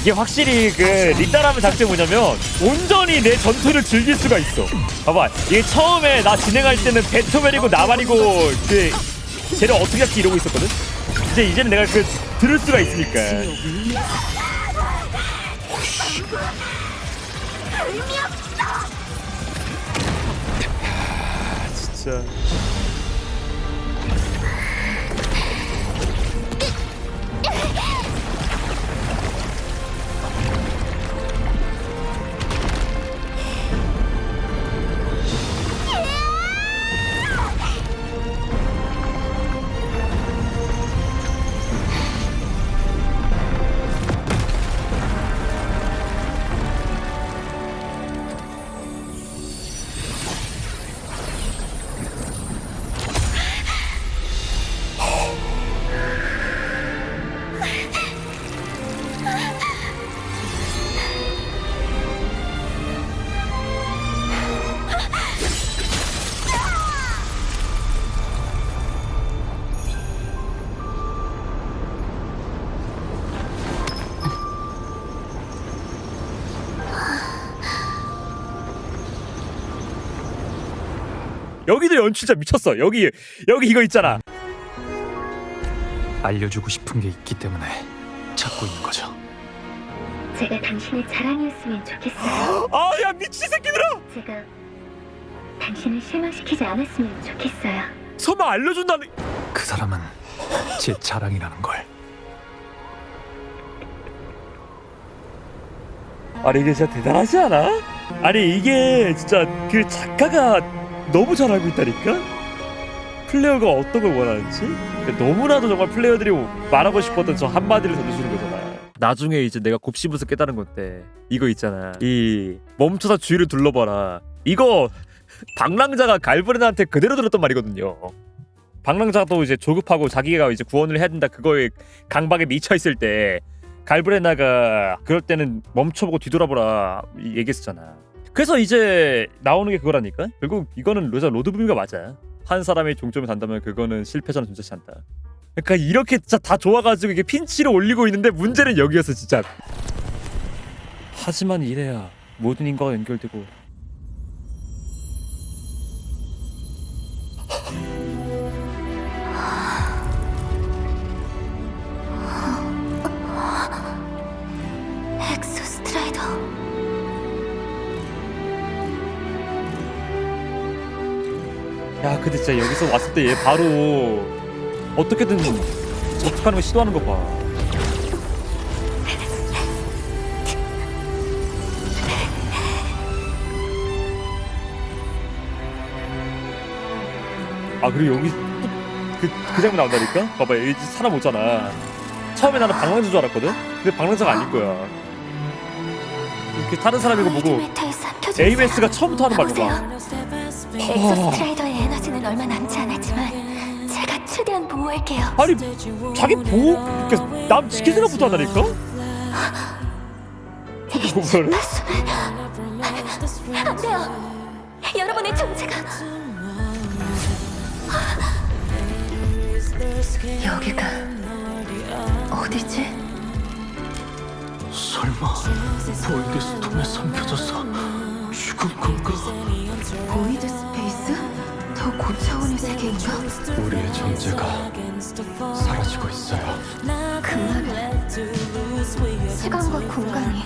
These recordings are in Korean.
이게 확실히 그 리따라면 장점이 뭐냐면 온전히 내 전투를 즐길 수가 있어. 봐봐, 이게 처음에 나 진행할 때는 배트맨이고 나발이고 그 쟤를 어떻게 할지 이러고 있었거든. 이제는 내가 그 들을 수가 있으니까. 진짜. 여기도 연출자 미쳤어. 여기 이거 있잖아. 알려주고 싶은 게 있기 때문에 찾고 있는 거죠. 제가 당신의 자랑이었으면 좋겠어요. 아, 야 미친 새끼들아. 제가 당신을 실망시키지 않았으면 좋겠어요. 설마 알려준다는. 그 사람은 제 자랑이라는 걸. 아니 이게 진짜 대단하지 않아? 아니 이게 진짜 그 작가가 너무 잘 알고 있다니까? 플레이어가 어떤 걸 원하는지? 너무나도 정말 플레이어들이 말하고 싶었던 저 한마디를 던져주는 거잖아. 나중에 이제 내가 곱씹어서 깨달은 건데 이거 있잖아. 이 멈춰서 주위를 둘러봐라. 이거 방랑자가 갈브레나한테 그대로 들었던 말이거든요. 방랑자도 이제 조급하고 자기가 이제 구원을 해야 된다 그거에 강박에 미쳐있을 때 갈브레나가 그럴 때는 멈춰보고 뒤돌아보라 얘기했었잖아. 그래서 이제 나오는 게 그거라니까. 결국 이거는 로드무비가 맞아. 한 사람이 종점에 단다면 그거는 실패자는 존재치 않다. 그러니까 이렇게 진짜 다 좋아가지고 이게 핀치를 올리고 있는데 문제는 여기였어 진짜. 하지만 이래야 모든 인과가 연결되고 엑소스트라이더. 야 근데 진짜 여기서 왔을 때 얘 바로 어떻게든 접촉하는 거 시도하는 거 봐. 아 그리고 여기 그 장면 나온다니까? 봐봐 여기 사람 오잖아. 처음에 나는 방랑자인 줄 알았거든? 근데 방랑자가 아닐 거야. 이렇게 다른 사람이 이거 보고 ABS가 처음부터 하는 말로 봐. 엑소스트라이더의 에너지는 얼마 남지 않았지만 제가 최대한 보호할게요. 아니 자기 보호 그러니까 남 지킬 생각부터 한다니까? 이거를? 안 돼요. 여러분의 존재가 여기가 어디지? 설마 보이드 스톰에 삼켜져서 죽은 건가? 보이드 스페이스? 더 고차원의 세계인가? 우리의 존재가 사라지고 있어요. 그 말은 시간과 공간이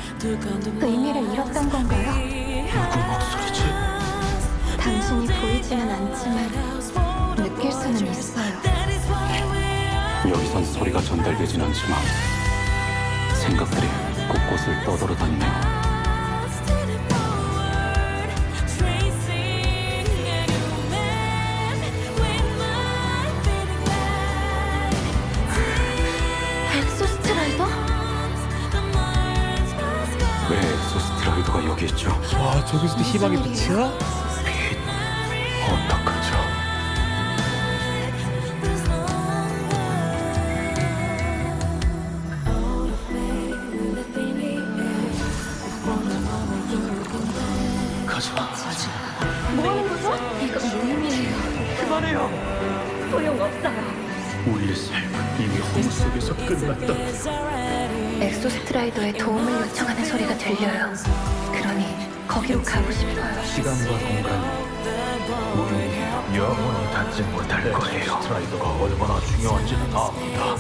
의미를 잃었던 건가요? 누구 목소리지? 당신이 보이지는 않지만 느낄 수는 있어요. 여기선 소리가 전달되진 않지만 생각들이 곳곳을 떠돌아다니네요. 엑소스트라이더? 왜 엑소스트라이더가 여기 있죠? 와 저기서도 희망의 빛이야? 어떡하죠? 가지마. 뭐 하는 거죠? 이건 무의미해요. 그만해요. 소용없어요. 우리의 삶은 이미 허무 속에서 끝났다. 엑소스트라이더에 도움을 요청하는 소리가 들려요. 그러니 거기로 가고 싶어요. 시간과 공간이 우리 영원히 닿지 못할 거예요. 스트라이더가 얼마나 중요한지는 압니다.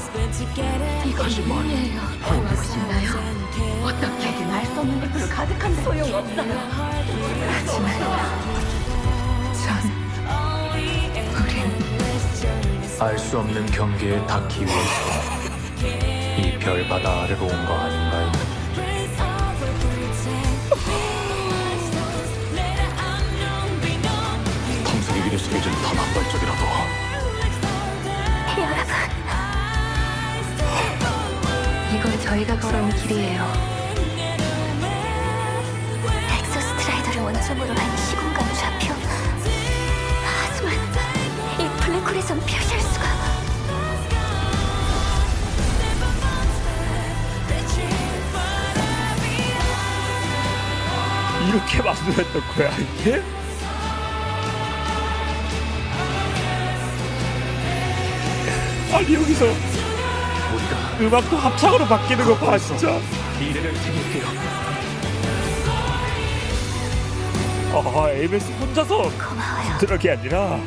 이것이 뭐예요? 구하고 싶나요? 어떻게든 알 수 없는 것으로 가득한데 소용없어요. 하지만 우린 알 수 없는 경계에 닿기 위해서 이 별바다 아래로 온 거 아닌가요? 탐색의 길에 새겨진 단 한 발짝이라도 여러분, 이건 저희가 걸어온 길이에요. 엑소스트라이더를 원점으로 한 시공간 좌표. 하지만 이 블랙홀에선 표시할 수가. 이렇게 만들었던 거야 이게? 아니 여기서 우리가 음악도 합창으로 바뀌는 거 봐 진짜. 미래를 챙길게요. 에이메스 혼자서 고마워요. 그런 게 아니라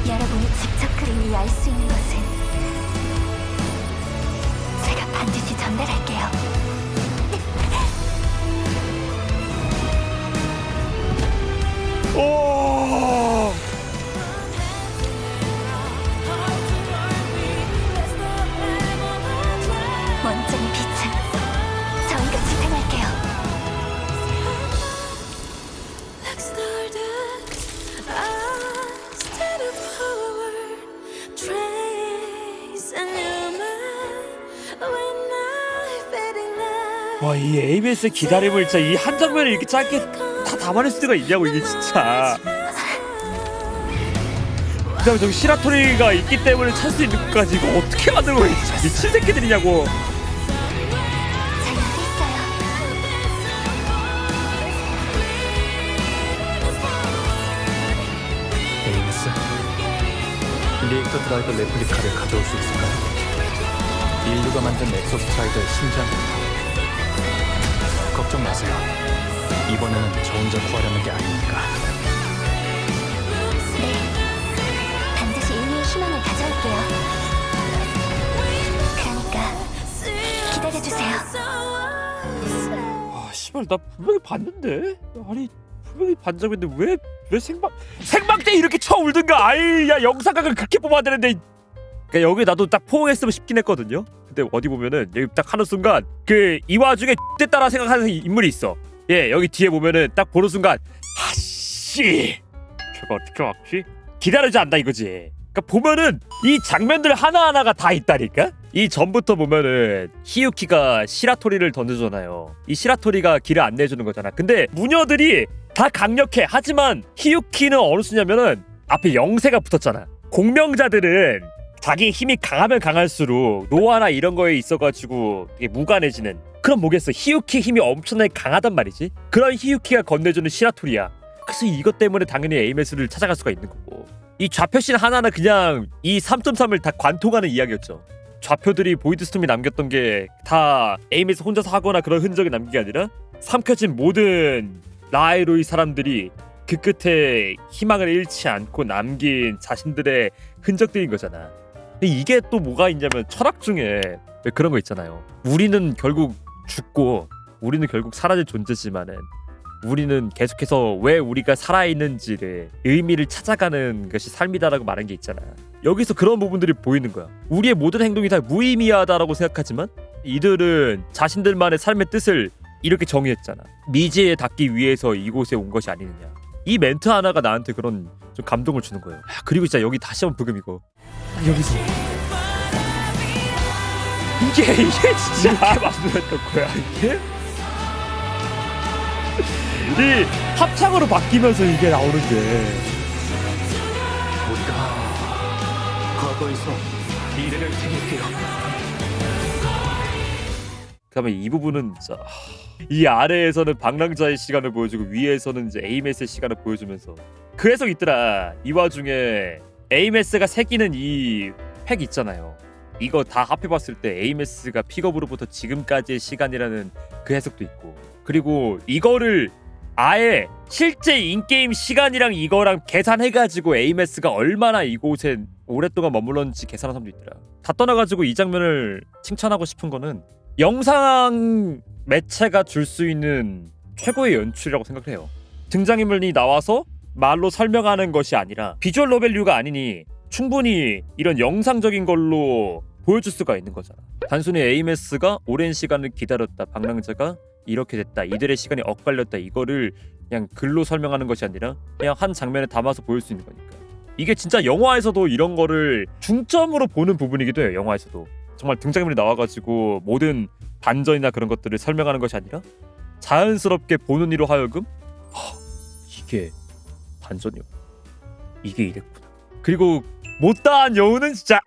여러분이 직접 그림이 알 수 있는 것은 제가 반드시 전달할게요. 오. 원점의 빛은 저희가 지탱할게요. 와, 이 ABS의 기다림을 진짜 이 한 장면을 이렇게 짧게 다 담아낼 수가 있냐고 이게 진짜. 그다음에 저기 시라토리가 있기 때문에 찰 수 있는 것까지 이거 어떻게 만들고 있지? 미친 새끼들이냐고. 잘 여기 있어요. 에이미스, 리액터 드라이버 레플리카를 가져올 수 있을까요? 인류가 만든 엑소스트라이더의 심장입니다. 걱정 마세요. 이번에는 저 혼자 구하려는 게 아니니까. 네, 반드시 인류의 희망을 가져올게요. 그러니까 기다려주세요. 아, 씨발 나 분명히 봤는데. 아니 분명히 반 장면인데 왜 생방 때 이렇게 쳐 울든가. 아이 야 영상각을 그렇게 뽑아야 되는데. 그러니까 여기 나도 딱 포옹했으면 싶긴 했거든요. 근데 어디 보면은 여기 딱 하는 순간 그 이 와중에 X됐다라 생각하는 인물이 있어. 예, 여기 뒤에 보면은 딱 보는 순간 아씨 저거 어떻게 막지? 기다리지 않다 이거지. 그러니까 보면은 이 장면들 하나하나가 다 있다니까. 이 전부터 보면은 히유키가 시라토리를 던져주잖아요. 이 시라토리가 길을 안내해주는 거잖아. 근데 무녀들이 다 강력해. 하지만 히유키는 어느 수냐면은 앞에 영세가 붙었잖아. 공명자들은 자기 힘이 강하면 강할수록 노화나 이런 거에 있어가지고 되게 무관해지는. 그럼 뭐겠어, 히유키 힘이 엄청나게 강하단 말이지. 그런 히유키가 건네주는 시라토리야. 그래서 이것 때문에 당연히 에이메스를 찾아갈 수가 있는 거고. 이 좌표씬 하나하나 그냥 이 3.3을 다 관통하는 이야기였죠. 좌표들이 보이드스톰이 남겼던 게 다 에이메스 혼자서 하거나 그런 흔적이 남긴 게 아니라 삼켜진 모든 라이로이 사람들이 그 끝에 희망을 잃지 않고 남긴 자신들의 흔적들인 거잖아. 근데 이게 또 뭐가 있냐면 철학 중에 왜 그런 거 있잖아요. 우리는 결국 죽고 우리는 결국 사라질 존재지만은 우리는 계속해서 왜 우리가 살아있는지를 의미를 찾아가는 것이 삶이다라고 말한 게 있잖아. 여기서 그런 부분들이 보이는 거야. 우리의 모든 행동이 다 무의미하다라고 생각하지만 이들은 자신들만의 삶의 뜻을 이렇게 정의했잖아. 미지에 닿기 위해서 이곳에 온 것이 아니느냐. 이 멘트 하나가 나한테 그런 좀 감동을 주는 거예요. 그리고 진짜 여기 다시 한번 부금 이거. 여기서 이게 진짜 이렇게 만들었던 거야 이게? 이 합창으로 바뀌면서 이게 나오는 게 우리가 과거에서 미래를 챙길게요. 그다음에 이 부분은 진짜 이 아래에서는 방랑자의 시간을 보여주고 위에서는 이제 에이메스의 시간을 보여주면서 그 해석 있더라. 이 와중에 에이메스가 새기는 이 획 있잖아요. 이거 다 합해봤을 때 AMS가 픽업으로부터 지금까지의 시간이라는 그 해석도 있고, 그리고 이거를 아예 실제 인게임 시간이랑 이거랑 계산해가지고 AMS가 얼마나 이곳에 오랫동안 머물렀는지 계산한 사람도 있더라. 다 떠나가지고 이 장면을 칭찬하고 싶은 거는 영상 매체가 줄 수 있는 최고의 연출이라고 생각해요. 등장인물이 나와서 말로 설명하는 것이 아니라 비주얼 노벨류가 아니니 충분히 이런 영상적인 걸로 보여줄 수가 있는 거잖아. 단순히 AMS가 오랜 시간을 기다렸다, 방랑자가 이렇게 됐다, 이들의 시간이 엇갈렸다, 이거를 그냥 글로 설명하는 것이 아니라 그냥 한 장면에 담아서 보일 수 있는 거니까. 이게 진짜 영화에서도 이런 거를 중점으로 보는 부분이기도 해요. 영화에서도 정말 등장인물이 나와가지고 모든 반전이나 그런 것들을 설명하는 것이 아니라 자연스럽게 보는 이로 하여금 이게 반전이요, 이게 이랬구나. 그리고 못다한 여우는 진짜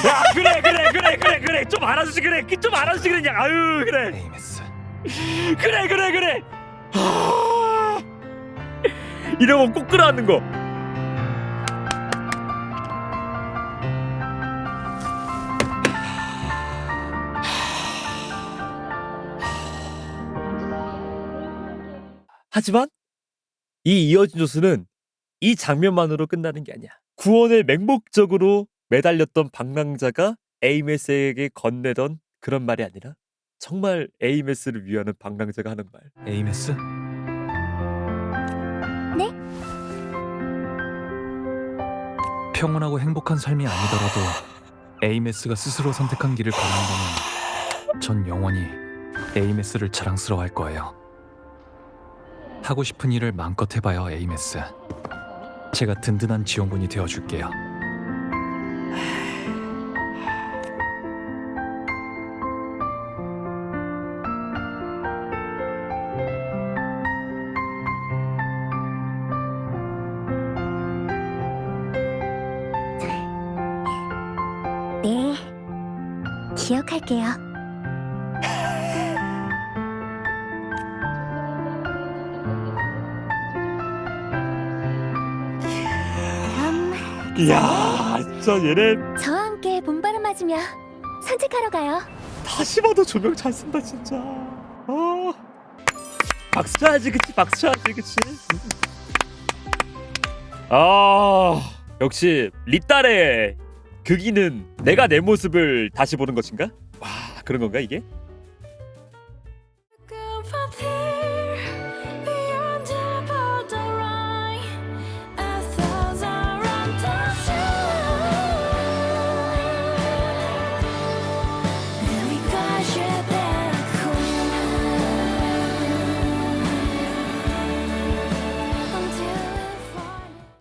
야, 그래 좀 알아주지, 그래 좀 알아주지, 그래 그냥. 아유, 그래 에이메스. 그래 이러면 꼭 끌어안는 거. 하지만 이 이어진 조수는 이 장면만으로 끝나는 게 아니야. 구원의 맹목적으로 매달렸던 방랑자가 에이메스에게 건네던 그런 말이 아니라 정말 에이메스를 위하는 방랑자가 하는 말. 에이메스? 네? 평온하고 행복한 삶이 아니더라도 에이메스가 스스로 선택한 길을 걸는다면 전 영원히 에이메스를 자랑스러워할 거예요. 하고 싶은 일을 마음껏 해봐요, 에이메스. 제가 든든한 지원군이 되어줄게요. 네, 기억할게요. 그럼 이야, 진짜 얘네 저와 함께 봄바람 맞으며 산책하러 가요. 다시 봐도 조명 잘 쓴다 진짜. 박수 쳐야지, 그치? 박수 쳐야지, 그치? 역시 리딸의 극이는 내가 내 모습을 다시 보는 것인가? 와, 그런 건가 이게?